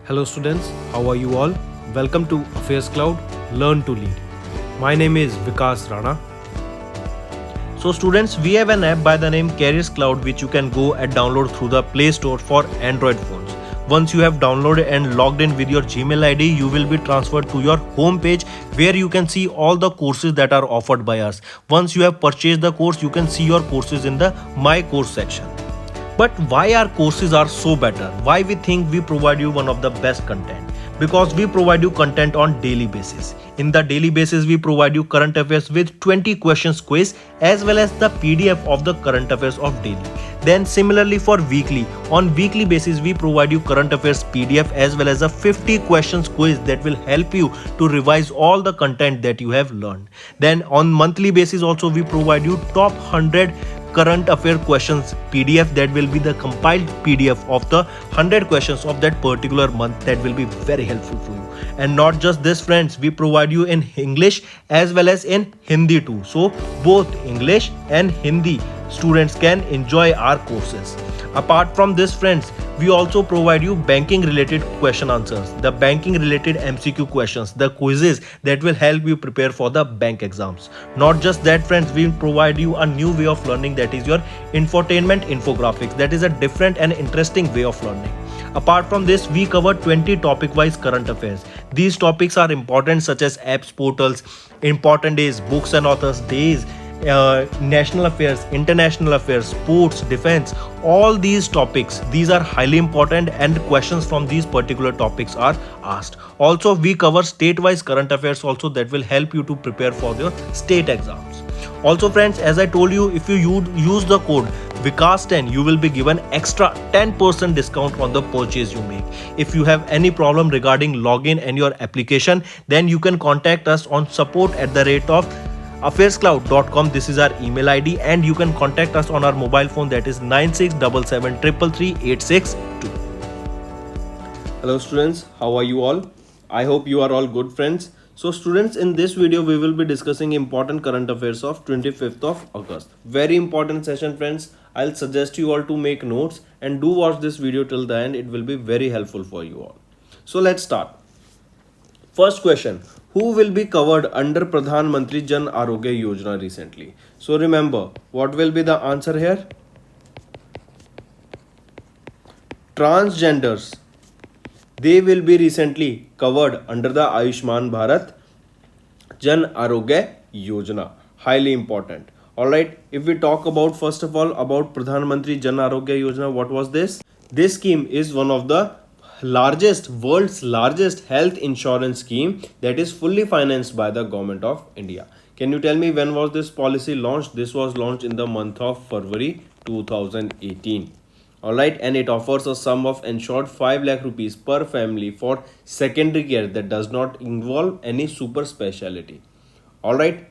Hello students, how are you all? Welcome to Affairscloud, Learn to Lead. My name is Vikas Rana. So students, we have an app by the name Cloud which you can go and download through the Play Store for Android phones. Once you have downloaded and logged in with your Gmail ID, you will be transferred to your home page where you can see all the courses that are offered by us. Once you have purchased the course, you can see your courses in the My Course section. But why our courses are so better? Why we think we provide you one of the best content? Because we provide you content on daily basis. In the daily basis, we provide you current affairs with 20 questions quiz as well as the PDF of the current affairs of daily. Then similarly for weekly, on weekly basis we provide you current affairs PDF as well as a 50 questions quiz that will help you to revise all the content that you have learned. Then on monthly basis also we provide you top 100 current affair questions PDF that will be the compiled PDF of the 100 questions of that particular month that will be very helpful for you. And not just this friends, we provide you in English as well as in Hindi too. So both English and Hindi students can enjoy our courses. Apart from this friends, we also provide you banking related question answers, the banking related MCQ questions, the quizzes that will help you prepare for the bank exams. Not just that friends, we provide you a new way of learning, that is your infotainment infographics. That is a different and interesting way of learning. Apart from this, we cover 20 topic wise current affairs. These topics are important such as apps, portals, important days, books and authors days, national affairs, international affairs, sports, defense, all these topics, these are highly important and questions from these particular topics are asked. Also we cover state-wise current affairs also that will help you to prepare for your state exams. Also friends, as I told you, if you use the code Vikas10, you will be given extra 10% discount on the purchase you make. If you have any problem regarding login and your application, then you can contact us on support@of Affairscloud.com. This is our email ID and you can contact us on our mobile phone, that is 9677333862. Hello students, how are you all? I hope you are all good friends. So students, in this video we will be discussing important current affairs of 25th of August. Very important session friends. I'll suggest you all to make notes and do watch this video till the end. It will be very helpful for you all. So let's start. First question, who will be covered under Pradhan Mantri Jan Arogya Yojana recently? So remember, what will be the answer here? Transgenders. They will be recently covered under the Ayushman Bharat Jan Arogya Yojana. Highly important. Alright, if we talk about first of all about Pradhan Mantri Jan Arogya Yojana, what was this? This scheme is one of the world's largest health insurance scheme that is fully financed by the government of India. Can you tell me when was this policy launched? This was launched in the month of February 2018. Alright, and it offers a sum of insured 5 lakh rupees per family for secondary care that does not involve any super specialty. Alright,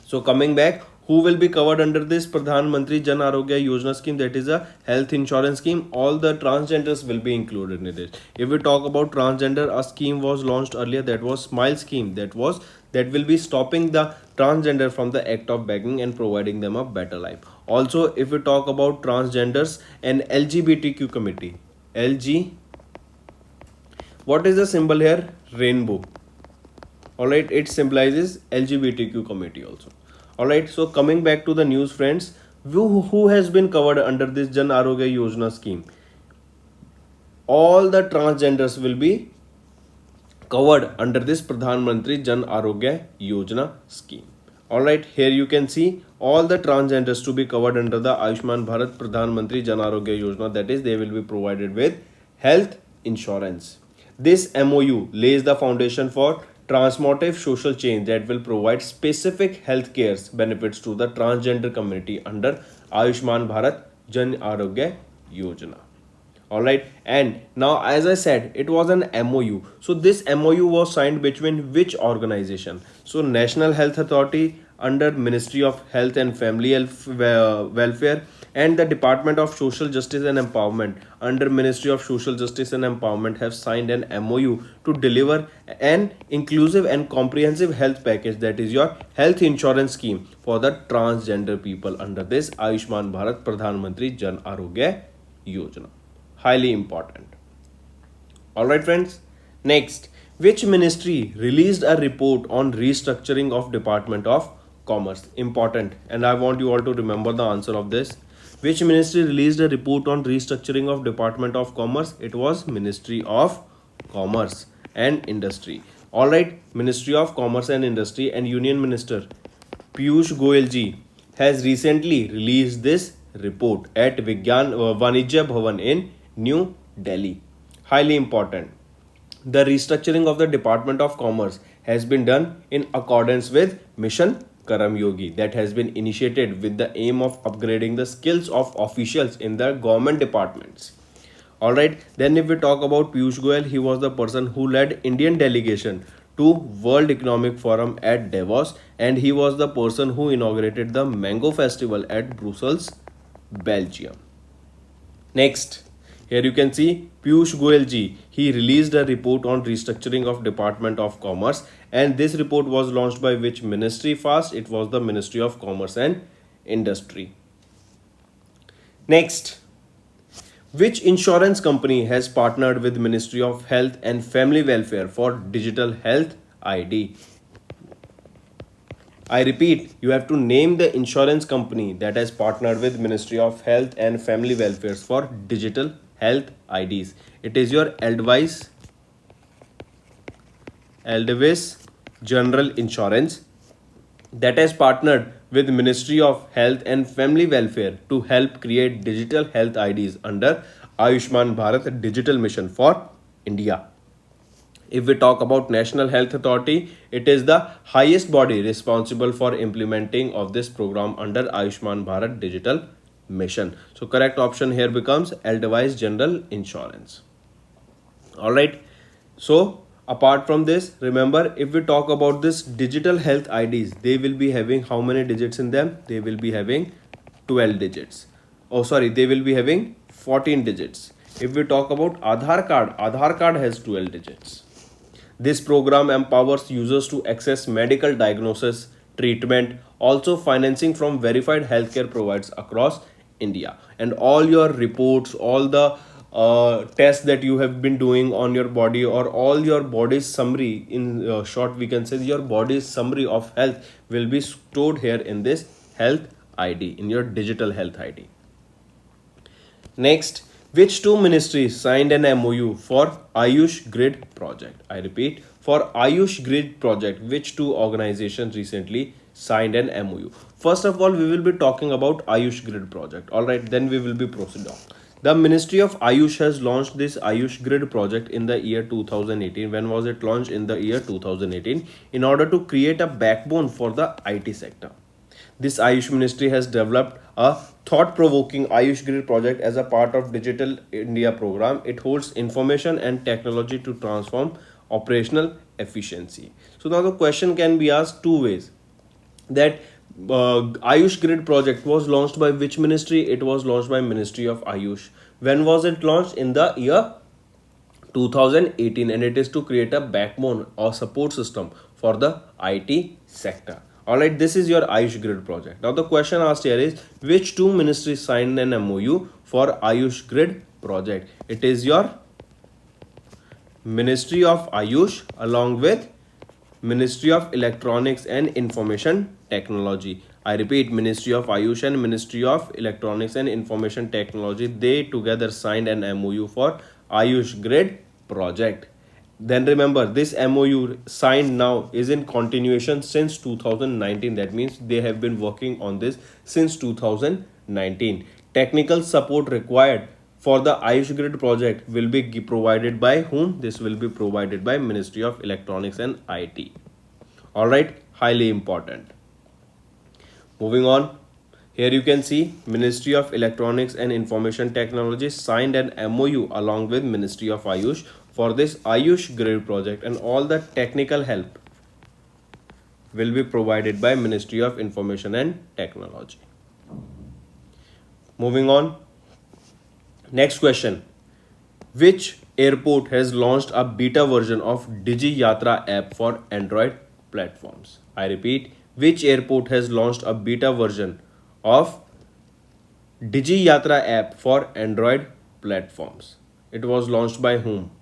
so coming back, who will be covered under this Pradhan Mantri Jan Arogya Yojana scheme? That is a health insurance scheme. All the transgenders will be included in it. If we talk about transgender, a scheme was launched earlier, that was Smile scheme, that will be stopping the transgender from the act of begging and providing them a better life. Also, if we talk about transgenders and LGBTQ committee, what is the symbol here? Rainbow. Alright, it symbolizes LGBTQ committee also. Alright, so coming back to the news friends, who has been covered under this Jan Arogya Yojana scheme? All the transgenders will be covered under this Pradhan Mantri Jan Arogya Yojana scheme. Alright, here you can see all the transgenders to be covered under the Ayushman Bharat Pradhan Mantri Jan Arogya Yojana, that is they will be provided with health insurance. This MOU lays the foundation for transformative social change that will provide specific healthcare benefits to the transgender community under Ayushman Bharat Jan Arogya Yojana. Alright, and now as I said, it was an MOU. So this MOU was signed between which organization? So National Health Authority under Ministry of Health and Family Welfare and the Department of Social Justice and Empowerment under Ministry of Social Justice and Empowerment have signed an MOU to deliver an inclusive and comprehensive health package, that is your health insurance scheme for the transgender people under this Ayushman Bharat Pradhan Mantri Jan Arogya Yojana. Highly important. Alright friends. Next, which ministry released a report on restructuring of Department of Commerce? Important, and I want you all to remember the answer of this. Which ministry released a report on restructuring of Department of Commerce? It was Ministry of Commerce and Industry. Alright, Ministry of Commerce and Industry and Union Minister Piyush Goyal ji has recently released this report at Vanijya Bhavan in New Delhi. Highly important. The restructuring of the Department of Commerce has been done in accordance with Mission Karam Yogi that has been initiated with the aim of upgrading the skills of officials in the government departments. Alright, then if we talk about Piyush Goyal, he was the person who led Indian delegation to World Economic Forum at Davos, and he was the person who inaugurated the Mango Festival at Brussels, Belgium. Next, here you can see Piyush Goyal ji. He released a report on restructuring of Department of Commerce, and this report was launched by which ministry first? It was the Ministry of Commerce and Industry. Next, which insurance company has partnered with Ministry of Health and Family Welfare for Digital Health ID? I repeat, you have to name the insurance company that has partnered with Ministry of Health and Family Welfare for Digital Health IDs. It is your Edelweiss General Insurance that has partnered with Ministry of Health and Family Welfare to help create digital health IDs under Ayushman Bharat Digital Mission for India. If we talk about National Health Authority, it is the highest body responsible for implementing of this program under Ayushman Bharat Digital Mission. So correct option here becomes Edelweiss General Insurance. Alright. So apart from this, remember, if we talk about this digital health IDs, they will be having how many digits in them? They will be having 12 digits. They will be having 14 digits. If we talk about Aadhaar card has 12 digits. This program empowers users to access medical diagnosis, treatment, also financing from verified healthcare providers across India. And all your reports, all the tests that you have been doing on your body, or all your body's summary, in short we can say your body's summary of health, will be stored here in this health ID, in your digital health ID. Next, which two ministries signed an MOU for Ayush Grid project? I repeat, for Ayush Grid project, which two organizations recently signed an MOU? First of all, we will be talking about Ayush Grid project. Alright, then we will be proceeding. The Ministry of Ayush has launched this Ayush Grid project in the year 2018. When was it launched? In the year 2018, in order to create a backbone for the IT sector. This Ayush Ministry has developed a thought-provoking Ayush Grid project as a part of Digital India program. It holds information and technology to transform operational efficiency. So now the question can be asked two ways. That Ayush Grid project was launched by which ministry? It was launched by Ministry of Ayush. When was it launched? In the year 2018, and it is to create a backbone or support system for the IT sector. Alright, this is your Ayush Grid project. Now the question asked here is, which two ministries signed an MOU for Ayush Grid project? It is your Ministry of Ayush along with Ministry of Electronics and Information Technology. I repeat, Ministry of Ayush and Ministry of Electronics and Information Technology, they together signed an MOU for Ayush Grid project. Then remember, this MOU signed now is in continuation since 2019. That means they have been working on this since 2019. Technical support required for the Ayush Grid project will be provided by whom? This will be provided by Ministry of Electronics and IT. Alright, highly important. Moving on. Here you can see Ministry of Electronics and Information Technology signed an MOU along with Ministry of Ayush for this Ayush Grid project, and all the technical help will be provided by Ministry of Information and Technology. Moving on. Next question. Which airport has launched a beta version of Digi Yatra app for Android platforms? I repeat, which airport has launched a beta version of Digi Yatra app for Android platforms? It was launched by whom?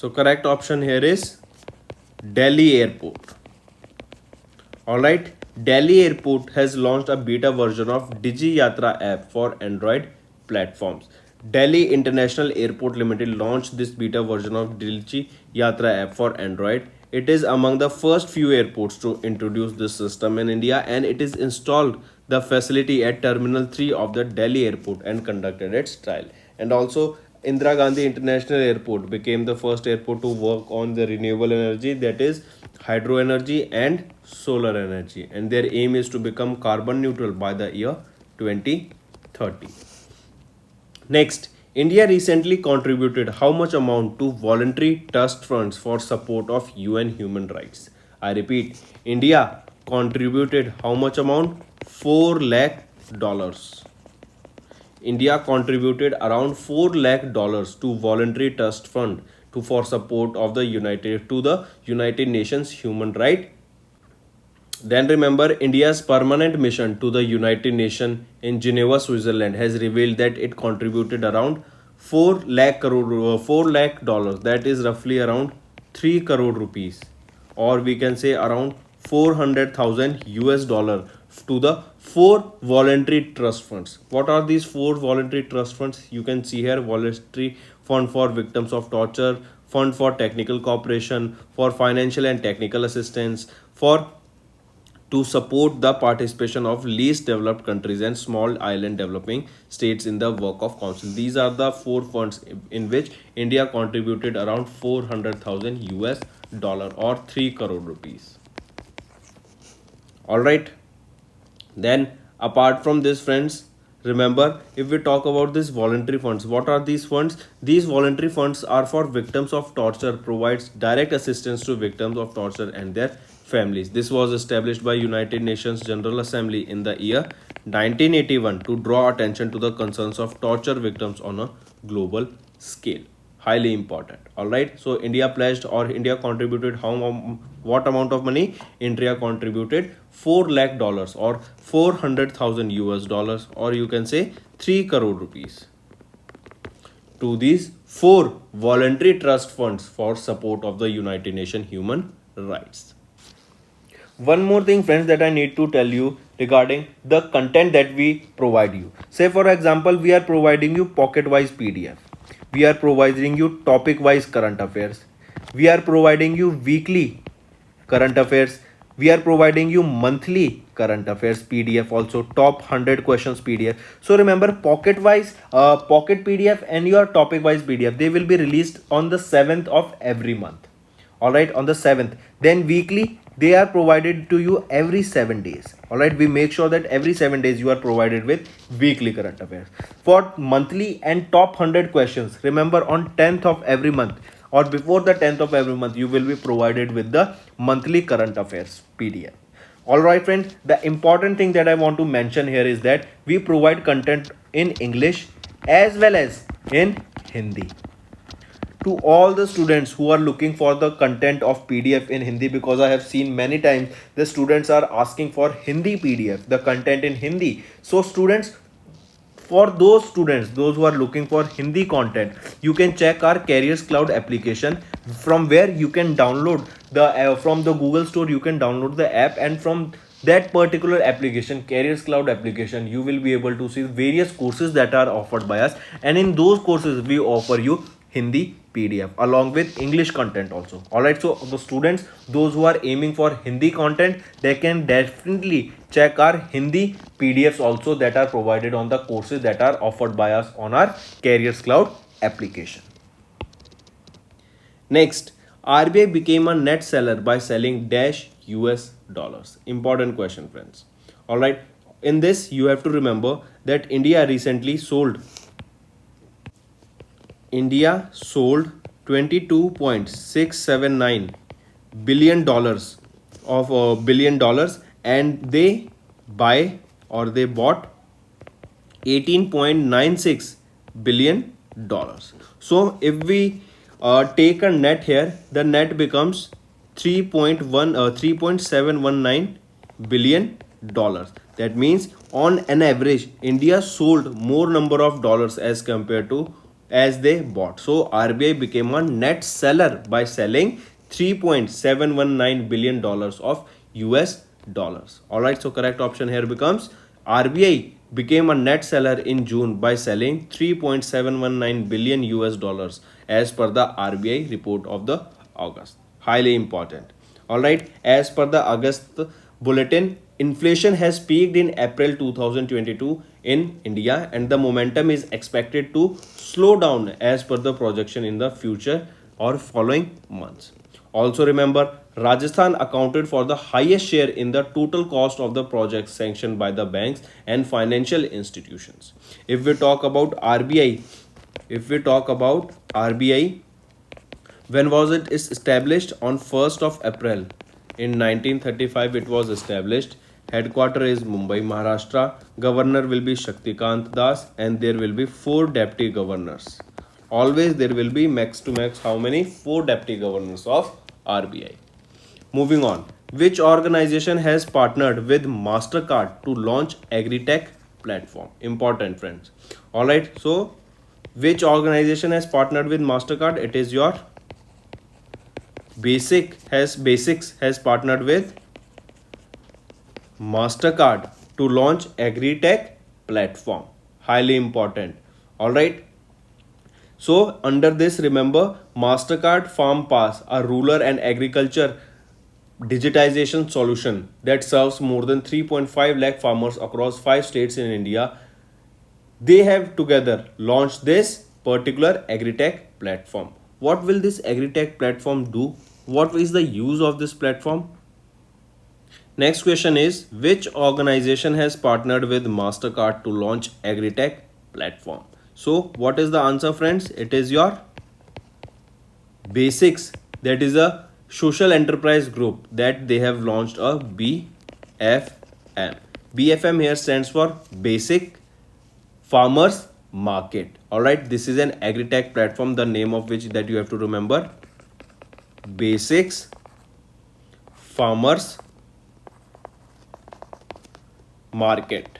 So correct option here is Delhi Airport. Alright, Delhi Airport has launched a beta version of Digi Yatra app for Android platforms. Delhi International Airport Limited launched this beta version of Digi Yatra app for Android. It is among the first few airports to introduce this system in India, and it is installed the facility at Terminal 3 of the Delhi Airport and conducted its trial. And also Indira Gandhi International Airport became the first airport to work on the renewable energy, that is hydro energy and solar energy, and their aim is to become carbon neutral by the year 2030. Next, India recently contributed how much amount to voluntary trust funds for support of UN human rights? I repeat, India contributed how much amount? 4 lakh dollars. India contributed around 4 lakh dollars to voluntary trust fund for support of the United Nations human right. Then remember, India's permanent mission to the United Nations in Geneva, Switzerland has revealed that it contributed around 4 lakh dollars, that is roughly around 3 crore rupees, or we can say around 400,000 US dollar to the 4 voluntary trust funds. What are these 4 voluntary trust funds? You can see here: voluntary fund for victims of torture, fund for technical cooperation, for financial and technical assistance, for to support the participation of least developed countries and small island developing states in the work of council. These are the 4 funds in which India contributed around 400,000 US dollar or 3 crore rupees. All right. Then apart from this, friends, remember, if we talk about these voluntary funds, what are these funds? These voluntary funds are for victims of torture, provides direct assistance to victims of torture and their families. This was established by United Nations General Assembly in the year 1981 to draw attention to the concerns of torture victims on a global scale. Highly important. All right, so India pledged, or India contributed what amount of money? India contributed 4 lakh dollars or 400,000 US dollars, or you can say 3 crore rupees to these 4 voluntary trust funds for support of the United Nations human rights. One more thing, friends, that I need to tell you regarding the content that we provide you. Say for example, we are providing you pocket wise PDF, we are providing you topic wise current affairs, we are providing you weekly current affairs, we are providing you monthly current affairs PDF, also top 100 questions PDF. So remember, pocket wise pocket PDF and your topic wise PDF, they will be released on the 7th of every month. All right, on the 7th. Then weekly, they are provided to you every 7 days. All right, we make sure that every 7 days you are provided with weekly current affairs. For monthly and top 100 questions, remember, on 10th of every month or before the 10th of every month, you will be provided with the monthly current affairs PDF. All right, friends, the important thing that I want to mention here is that we provide content in English as well as in Hindi to all the students who are looking for the content of PDF in Hindi, because I have seen many times the students are asking for Hindi PDF, the content in Hindi. So students, for those students, those who are looking for Hindi content, you can check our Careerscloud application, from where you can download the from the Google Store, you can download the app, and from that particular application, Careerscloud application, you will be able to see various courses that are offered by us, and in those courses we offer you Hindi PDF along with English content also. All right, so the students, those who are aiming for Hindi content, they can definitely check our Hindi PDFs also that are provided on the courses that are offered by us on our Careerscloud application. Next, RBI became a net seller by selling dash US dollars. Important question, friends. All right, in this you have to remember that India sold 22.679 billion dollars of billion dollars, and they bought 18.96 billion dollars. So if we take a net here, the net becomes 3.719 billion dollars. That means on an average, India sold more number of dollars as compared to as they bought. So RBI became a net seller by selling $3.719 billion of US dollars. Alright, so correct option here becomes RBI became a net seller in June by selling 3.719 billion US dollars as per the RBI report of the August. Highly important. Alright, as per the August bulletin, inflation has peaked in April 2022 in India and the momentum is expected to slow down as per the projection in the future or following months. Also remember, Rajasthan accounted for the highest share in the total cost of the projects sanctioned by the banks and financial institutions. If we talk about RBI, when was it established? On 1st of April in 1935 it was established. Headquarter is Mumbai, Maharashtra. Governor will be Shaktikant Das and there will be 4 deputy governors. Always there will be max to max how many? 4 deputy governors of RBI. Moving on. Which organization has partnered with Mastercard to launch Agritech platform? Important friends. Alright, so which organization has partnered with Mastercard? It is your Basics has partnered with Mastercard to launch Agritech platform. Highly important. Alright. So under this, remember Mastercard Farm Pass, a rural and agriculture digitization solution that serves more than 3.5 lakh farmers across 5 states in India. They have together launched this particular Agritech platform. What will this Agritech platform do? What is the use of this platform? Next question is, which organization has partnered with Mastercard to launch Agritech platform? So what is the answer, friends? It is your Basics. That is a social enterprise group that they have launched a BFM. BFM here stands for Basic Farmers Market. Alright, this is an Agritech platform, the name of which that you have to remember. Basics Farmers Market.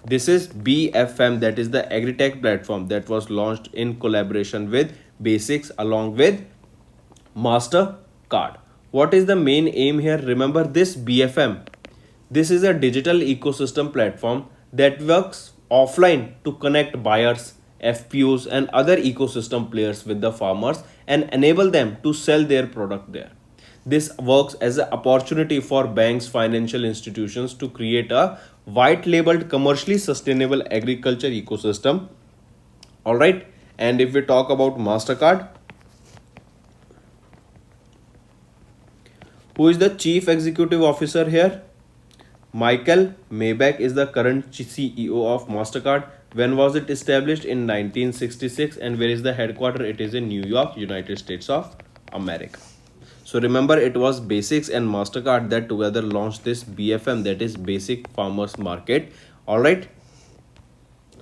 This is BFM, that is the Agritech platform that was launched in collaboration with Basics along with Mastercard. What is the main aim here? Remember this BFM. This is a digital ecosystem platform that works offline to connect buyers, FPOs and other ecosystem players with the farmers and enable them to sell their product there. This works as an opportunity for banks, financial institutions to create a white labeled commercially sustainable agriculture ecosystem. Alright, and if we talk about Mastercard, who is the chief executive officer here? Michael Maybach is the current CEO of Mastercard. When was it established? In 1966. And where is the headquarters? It is in New York, United States of America. So remember, it was Basics and Mastercard that together launched this BFM, that is Basic Farmers Market. Alright.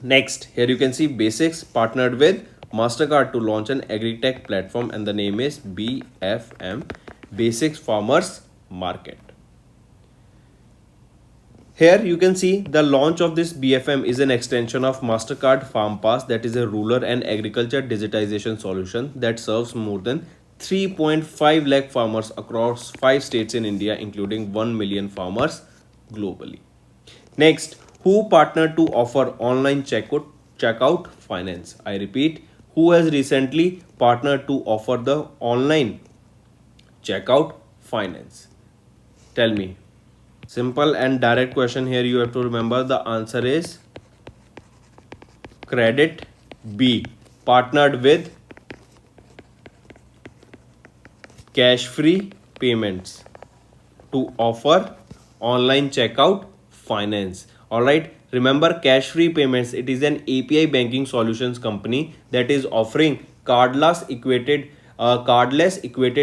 Next, here you can see Basics partnered with Mastercard to launch an Agritech platform and the name is BFM, Basics Farmers Market. Here you can see the launch of this BFM is an extension of Mastercard Farm Pass, that is a rural and agriculture digitization solution that serves more than 3.5 lakh farmers across 5 states in India, including 1 million farmers globally. Next, who partnered to offer online checkout finance? I repeat, who has recently partnered to offer the online checkout finance? Tell me. Simple and direct question here. You have to remember the answer is Credit B. Partnered with Cash Free Payments to offer online checkout finance. Alright, remember Cash Free Payments, it is an API banking solutions company that is offering cardless equated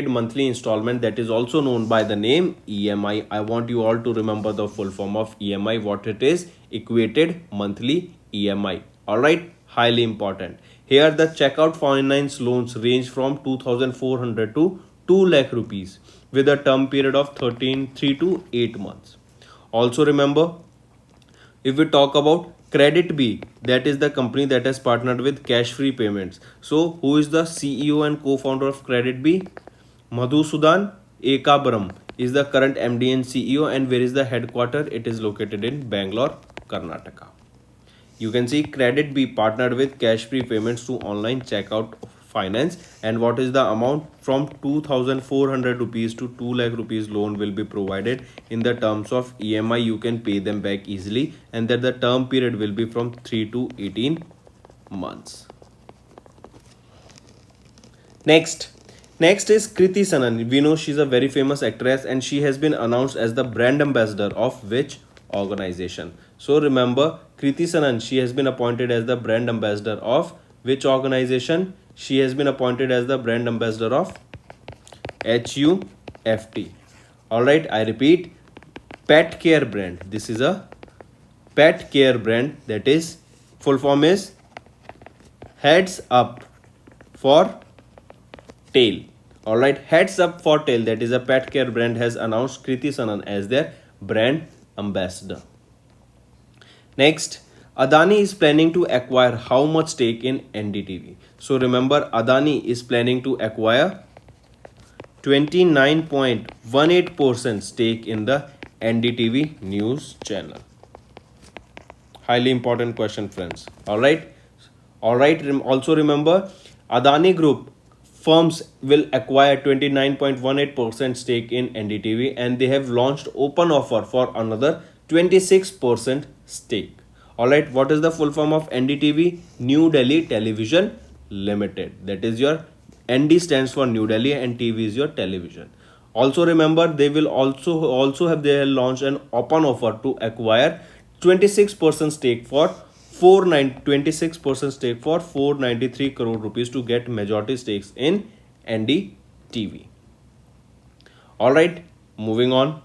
monthly installment, that is also known by the name EMI. I want you all to remember the full form of EMI, what it is, equated monthly EMI. Alright, highly important. Here the checkout finance loans range from 2,400 to 2 lakh rupees with a term period of 3 to 8 months. Also remember, if we talk about Credit B, that is the company that has partnered with Cash Free Payments. So who is the CEO and co-founder of Credit B? Madhusudan Ekabaram is the current MD and CEO, and where is the headquarter? It is located in Bangalore, Karnataka. You can see Credit B partnered with Cash Free Payments to online checkout finance, and what is the amount? From 2,400 rupees to 2 lakh rupees loan will be provided in the terms of EMI. You can pay them back easily, and that the term period will be from 3 to 18 months. Next is Kriti Sanan. We know she's a very famous actress, and she has been announced as the brand ambassador of which organization? So remember, Kriti Sanan, she has been appointed as the brand ambassador of which organization? She has been appointed as the brand ambassador of HUFT. Alright, I repeat, pet care brand. This is a pet care brand, that is, full form is Heads Up for Tail. Alright, Heads Up for Tail, that is a pet care brand, has announced Kriti Sanan as their brand ambassador. Next, Adani is planning to acquire how much stake in NDTV? So remember, Adani is planning to acquire 29.18% stake in the NDTV news channel. Highly important question, friends. Alright. Also remember, Adani Group firms will acquire 29.18% stake in NDTV, and they have launched open offer for another 26% stake. Alright, what is the full form of NDTV? New Delhi Television Limited. That is your ND stands for New Delhi and TV is your television. Also remember, they will also have their launch an open offer to acquire 26% stake for 493 crore rupees to get majority stakes in NDTV. Alright, moving on.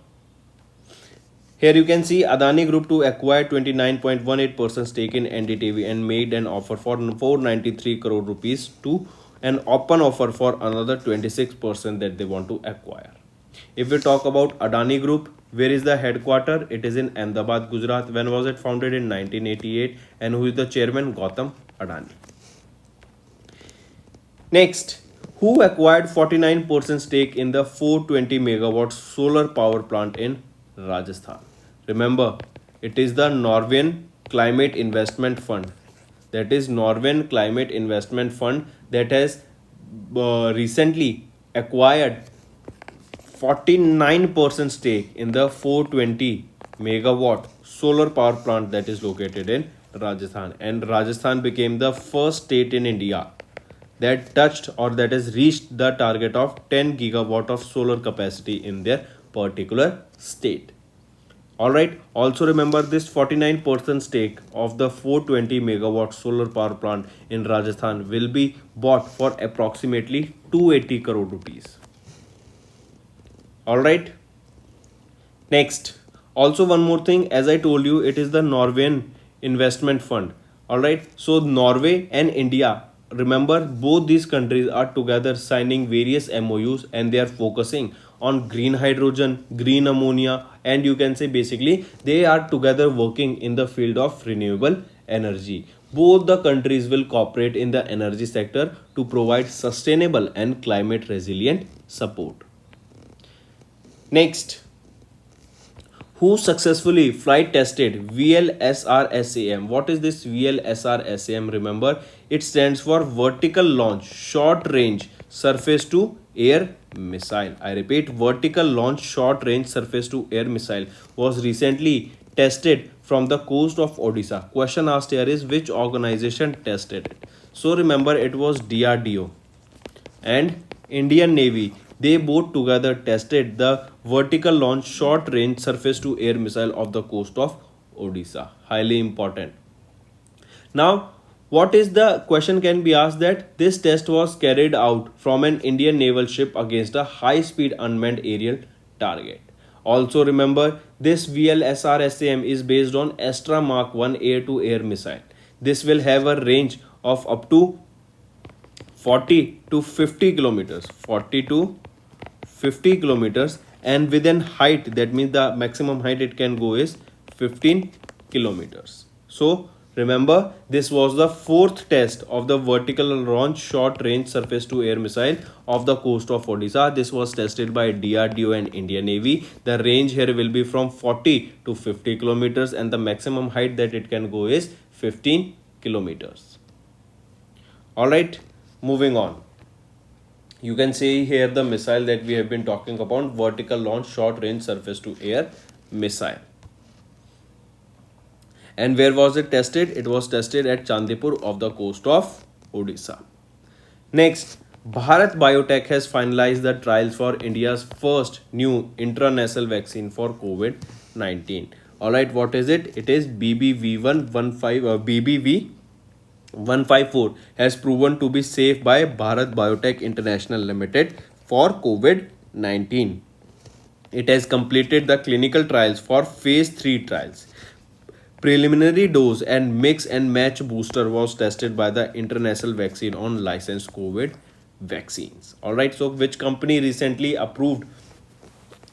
Here you can see Adani Group to acquire 29.18% stake in NDTV and made an offer for 493 crore rupees to an open offer for another 26% that they want to acquire. If we talk about Adani Group, where is the headquarter? It is in Ahmedabad, Gujarat. When was it founded? In 1988. And who is the chairman? Gautam Adani. Next, who acquired 49% stake in the 420 megawatt solar power plant in Rajasthan? Remember, it is the Norwegian Climate Investment Fund. That is Norwegian Climate Investment Fund that has recently acquired 49% stake in the 420 megawatt solar power plant that is located in Rajasthan. And Rajasthan became the first state in India that touched or that has reached the target of 10 gigawatt of solar capacity in their particular state. Alright, also remember this 49% stake of the 420 megawatt solar power plant in Rajasthan will be bought for approximately 280 crore rupees. Alright, next, also one more thing, as I told you, it is the Norwegian Investment Fund. Alright, so Norway and India, remember, both these countries are together signing various MOUs and they are focusing on green hydrogen, green ammonia, and you can say basically they are together working in the field of renewable energy. Both the countries will cooperate in the energy sector to provide sustainable and climate resilient support. Next, who successfully flight tested VLSRSAM? What is this VLSRSAM? Remember, it stands for Vertical Launch Short Range Surface to Air Missile. I repeat, Vertical Launch Short Range Surface to Air Missile was recently tested from the coast of Odisha. Question asked here is which organization tested it? So remember, it was DRDO and Indian Navy. They both together tested the vertical launch short range surface to air missile of the coast of Odisha. Highly important. Now, what is the question can be asked that this test was carried out from an Indian naval ship against a high speed unmanned aerial target. Also remember, this VLSRSAM is based on Astra Mark 1 air to air missile. This will have a range of up to 40 to 50 kilometers. 40 to 50 kilometers, and within height, that means the maximum height it can go is 15 kilometers. So Remember, this was the fourth test of the vertical launch short range surface to air missile of the coast of Odisha. This was tested by DRDO and Indian Navy. The range here will be from 40 to 50 kilometers and the maximum height that it can go is 15 kilometers. Alright, moving on. You can see here the missile that we have been talking about, vertical launch short range surface to air missile. And where was it tested? It was tested at Chandipur of the coast of Odisha. Next, Bharat Biotech has finalized the trials for India's first new intranasal vaccine for COVID-19. Alright, what is it? It is BBV 154 has proven to be safe by Bharat Biotech International Limited for COVID-19. It has completed the clinical trials for phase 3 trials. Preliminary dose and mix and match booster was tested by the international vaccine on licensed COVID vaccines. Alright, so which company recently approved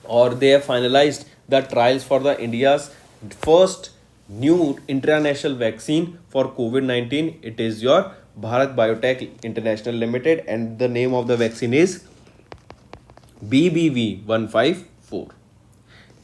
or they have finalized the trials for the India's first new international vaccine for COVID-19? It is your Bharat Biotech International Limited and the name of the vaccine is BBV 154.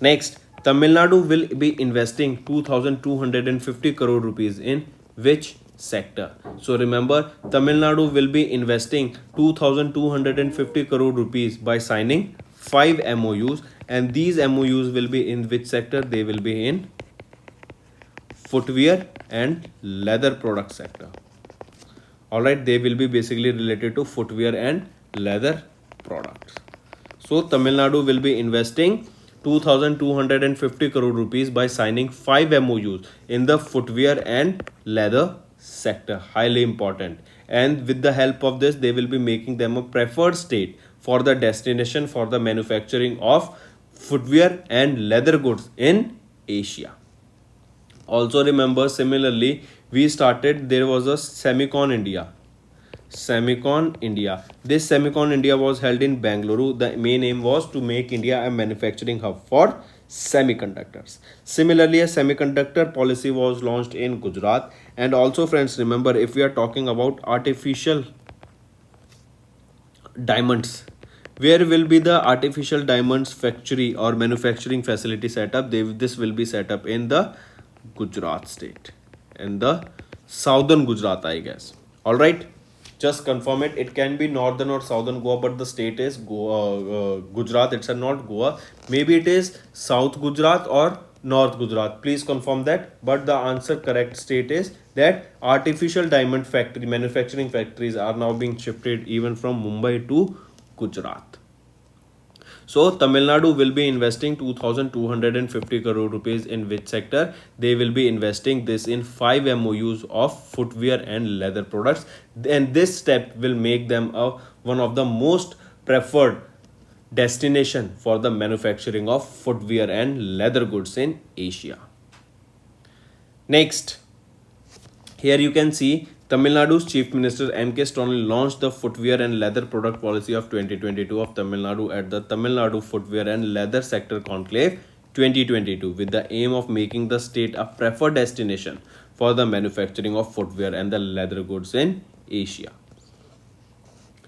Next, Tamil Nadu will be investing 2,250 crore rupees in which sector? So remember, Tamil Nadu will be investing 2,250 crore rupees by signing 5 MOUs, and these MOUs will be in which sector? They will be in footwear and leather product sector. Alright, they will be basically related to footwear and leather products. So Tamil Nadu will be investing 2,250 crore rupees by signing 5 MOUs in the footwear and leather sector. Highly important. And with the help of this, they will be making them a preferred state for the destination for the manufacturing of footwear and leather goods in Asia. Also remember, similarly, there was a Semicon India. This Semicon India was held in Bengaluru. The main aim was to make India a manufacturing hub for semiconductors. Similarly, a semiconductor policy was launched in Gujarat. And also friends, remember, if we are talking about artificial diamonds, where will be the artificial diamonds factory or manufacturing facility set up? This will be set up in the Gujarat state, in the southern Gujarat, I guess. Alright, just confirm it. It can be northern or southern Goa, but the state is Goa, Gujarat. It's not Goa. Maybe it is South Gujarat or North Gujarat. Please confirm that. But the answer correct state is that artificial diamond factory manufacturing factories are now being shifted even from Mumbai to Gujarat. So Tamil Nadu will be investing 2,250 crore rupees in which sector? They will be investing this in 5 MOUs of footwear and leather products. And this step will make them one of the most preferred destination for the manufacturing of footwear and leather goods in Asia. Next, here you can see Tamil Nadu's Chief Minister M.K. Stoney launched the Footwear and Leather Product Policy of 2022 of Tamil Nadu at the Tamil Nadu Footwear and Leather Sector Conclave 2022 with the aim of making the state a preferred destination for the manufacturing of footwear and the leather goods in Asia.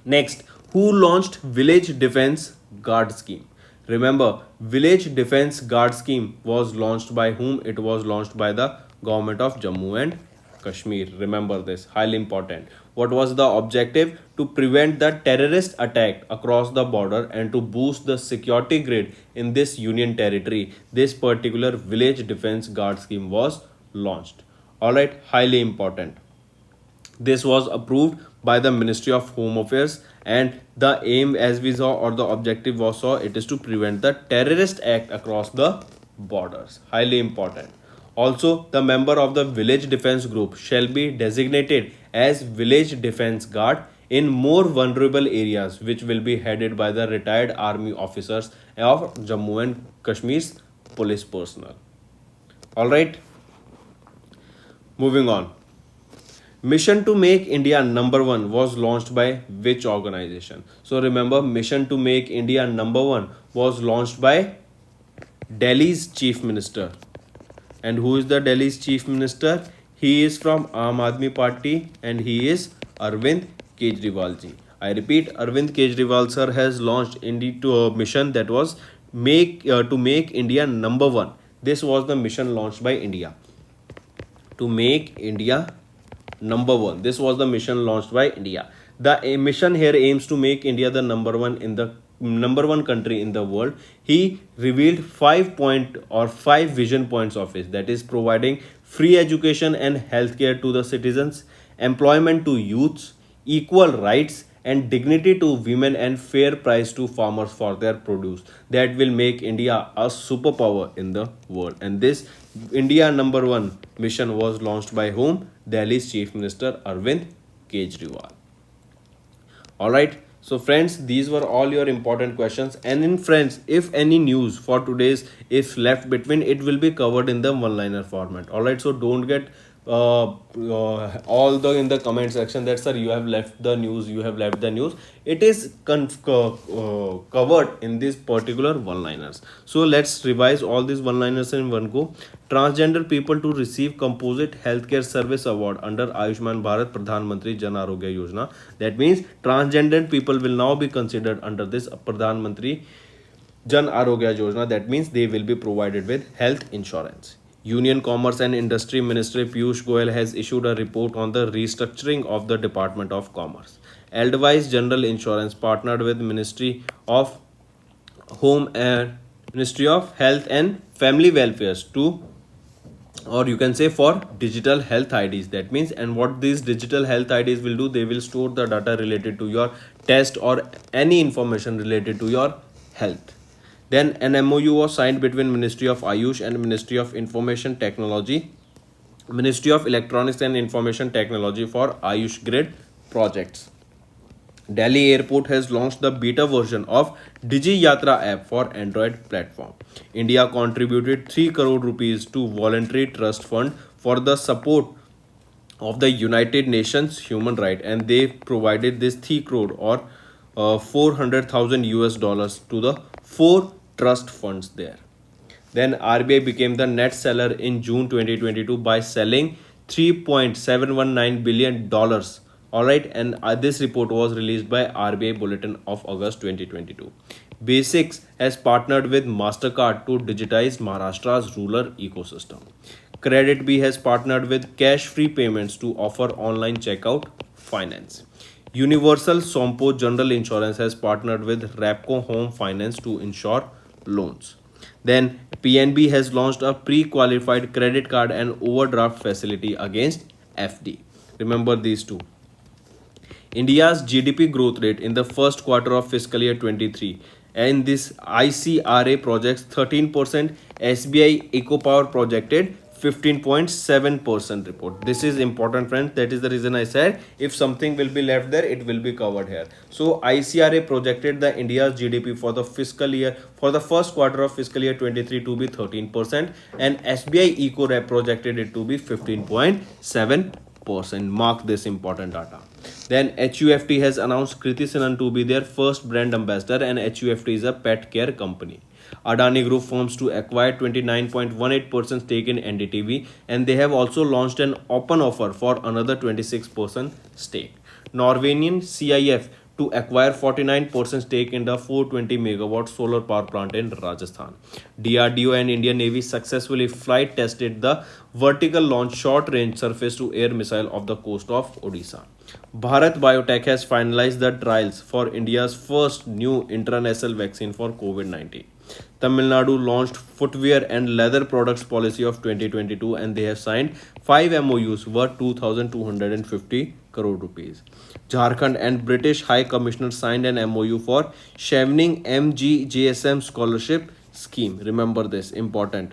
Next, who launched Village Defence Guard Scheme? Remember, Village Defence Guard Scheme was launched by whom? It was launched by the government of Jammu and Kashmir. Remember this, highly important. What was the objective? To prevent the terrorist attack across the border and to boost the security grid in this union territory. This particular Village Defence Guard Scheme was launched. Alright, highly important. This was approved by the Ministry of Home Affairs, and the aim, as we saw, or the objective was it is to prevent the terrorist act across the borders. Highly important. Also, the member of the village defense group shall be designated as village defense guard in more vulnerable areas, which will be headed by the retired army officers of Jammu and Kashmir's police personnel. Alright, moving on. Mission to Make India Number 1 was launched by which organization? So remember, Mission to Make India Number 1 was launched by Delhi's Chief Minister. And who is the Delhi's Chief Minister? He is from Aam Aadmi Party and he is Arvind Kejriwal ji. I repeat, Arvind Kejriwal sir has launched into a mission that was make to make India number one. This was the mission launched by India to make India number one. This was the mission launched by India. The mission here aims to make India the number one country in the world. He revealed 5 vision points of it, that is providing free education and healthcare to the citizens, employment to youths, equal rights and dignity to women, and fair price to farmers for their produce. That will make India a superpower in the world. And this India number one mission was launched by whom? Delhi's Chief Minister Arvind Kejriwal. Alright, so friends, these were all your important questions. And in friends, if any news for today's if left between, it will be covered in the one-liner format. Alright, so don't get all the in the comment section that sir you have left the news, you have left the news. It is covered in these particular one-liners. So let's revise all these one-liners in one go. Transgender people to receive composite healthcare service award under Ayushman Bharat Pradhan Mantri Jan Arogya Yojana. That means transgender people will now be considered under this Pradhan Mantri Jan Arogya Yojana. That means they will be provided with health insurance. Union Commerce and Industry Minister Piyush Goyal has issued a report on the restructuring of the Department of Commerce. Edelweiss General Insurance partnered with Ministry of Home and Ministry of Health and Family Welfare to, or you can say, for digital health IDs. That means, and what these digital health IDs will do, they will store the data related to your test or any information related to your health. Then an MOU was signed between Ministry of Ayush and Ministry of Information Technology, Ministry of Electronics and Information Technology for Ayush Grid projects. Delhi Airport has launched the beta version of Digi Yatra app for Android platform. India contributed 3 crore rupees to Voluntary Trust Fund for the support of the United Nations human right, and they provided this 3 crore or 400,000 US dollars to the 4 trust funds there. Then RBI became the net seller in June 2022 by selling $3.719 billion. Alright, and this report was released by RBI Bulletin of August 2022. Basics has partnered with Mastercard to digitize Maharashtra's rural ecosystem. Credit B has partnered with cash-free payments to offer online checkout finance. Universal Sompo General Insurance has partnered with Rapco Home Finance to insure loans. Then PNB has launched a pre-qualified credit card and overdraft facility against FD. Remember these two. India's GDP growth rate in the first quarter of fiscal year 23, and this ICRA projects 13%, SBI EcoPower projected 15.7% report. This is important, friends. That is the reason I said if something will be left there, it will be covered here. So ICRA projected the India's GDP for the fiscal year, for the first quarter of fiscal year 23 to be 13%, and SBI EcoRep projected it to be 15.7%. Mark this important data. Then HUFT has announced Kriti Sanan to be their first brand ambassador, and HUFT is a pet care company. Adani Group firms to acquire 29.18% stake in NDTV, and they have also launched an open offer for another 26% stake. Norwegian CIF to acquire 49% stake in the 420 megawatt solar power plant in Rajasthan. DRDO and Indian Navy successfully flight tested the vertical launch short range surface to air missile off the coast of Odisha. Bharat Biotech has finalized the trials for India's first new intranasal vaccine for COVID-19. Tamil Nadu launched footwear and leather products policy of 2022, and they have signed 5 MOUs worth 2,250 crore rupees. Jharkhand and British High Commissioner signed an MOU for Chevening MGJSM scholarship scheme. Remember this, important.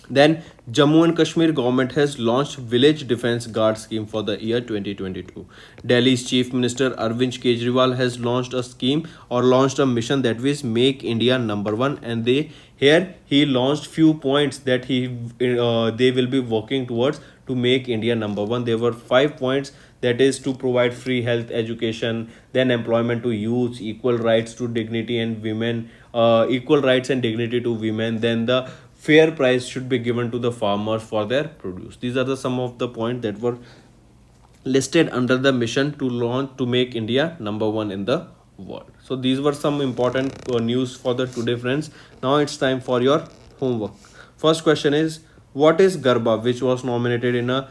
Then Jammu and Kashmir government has launched Village Defence Guard scheme for the year 2022. Delhi's Chief Minister Arvind Kejriwal has launched a scheme or launched a mission that is Make India Number One, and he launched few points that they will be working towards to make India number one. There were 5 points, that is to provide free health education, then employment to youth, equal rights to dignity and women, equal rights and dignity to women, then the fair price should be given to the farmers for their produce. These are the some of the points that were listed under the mission to launch to make India number one in the world. So these were some important news for the today, friends. Now it's time for your homework. First question is, what is Garba, which was nominated in a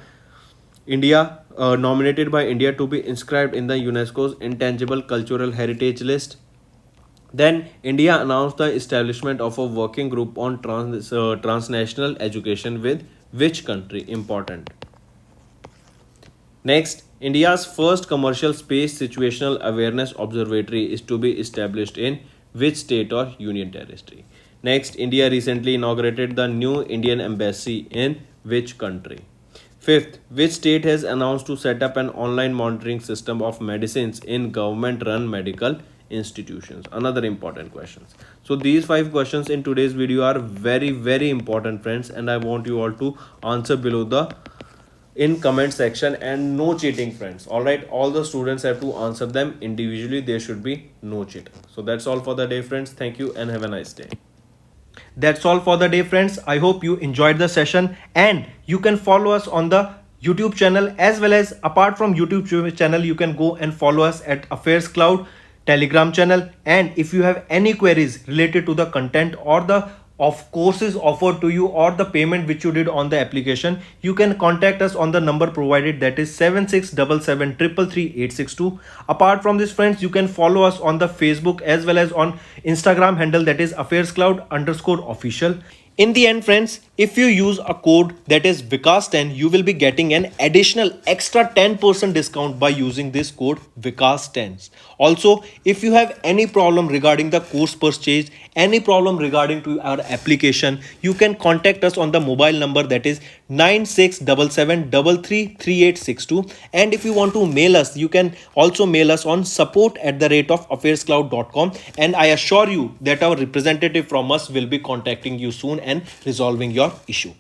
nominated by India to be inscribed in the UNESCO's Intangible Cultural Heritage List? Then India announced the establishment of a working group on transnational education with which country? Important. Next, India's first commercial space situational awareness observatory is to be established in which state or union territory? Next, India recently inaugurated the new Indian embassy in which country? Fifth, which state has announced to set up an online monitoring system of medicines in government run medical institutions? Another important questions. So these 5 questions in today's video are very important, friends, and I want you all to answer below the in comment section, and no cheating, friends. All right, all the students have to answer them individually. There should be no cheating. So that's all for the day, friends. Thank you and have a nice day. That's all for the day, friends. I hope you enjoyed the session, and you can follow us on the YouTube channel, as well as apart from YouTube channel, you can go and follow us at Affairscloud Telegram channel. And if you have any queries related to the content or the of courses offered to you or the payment which you did on the application, you can contact us on the number provided, that is 7677333862. Apart from this, friends, you can follow us on the Facebook as well as on Instagram handle, that is Affairscloud_official. In the end, friends, if you use a code that is Vikas10, you will be getting an additional extra 10% discount by using this code Vikas10. Also, if you have any problem regarding the course purchase, any problem regarding to our application, you can contact us on the mobile number, that is 9677333862. And if you want to mail us, you can also mail us on support@affairscloud.com, and I assure you that our representative from us will be contacting you soon and resolving your issue.